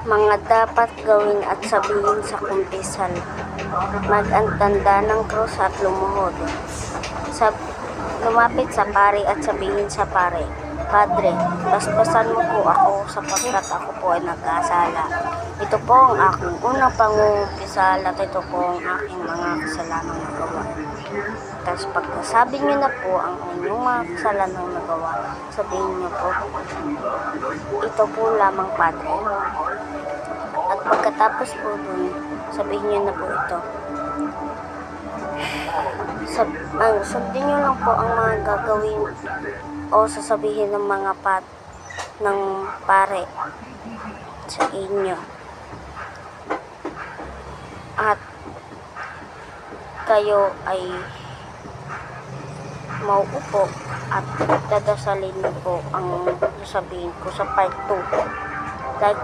Mga dapat gawin at sabihin sa kumpisal. Mag-antanda ng krus at lumuhod. Lumapit sa pare at sabihin sa pare, "Padre, basbasan mo po ako sapagkat ako po ay nagkasala. Ito po ang aking unang pangungumpisal at ito po ang aking mga kasalanang nagawa." Tapos pagkasabi niyo na po ang inyong mga kasalanang nagawa, sabihin niyo po, "Ito po lamang, Padre." At pagkatapos po dun, sabihin niyo na po ito. Sundin niyo lang po ang mga gagawin o sasabihin ng mga ng pare sa inyo. At kayo ay mauupo at dadasalin niyo po ang sasabihin ko sa part 2. Like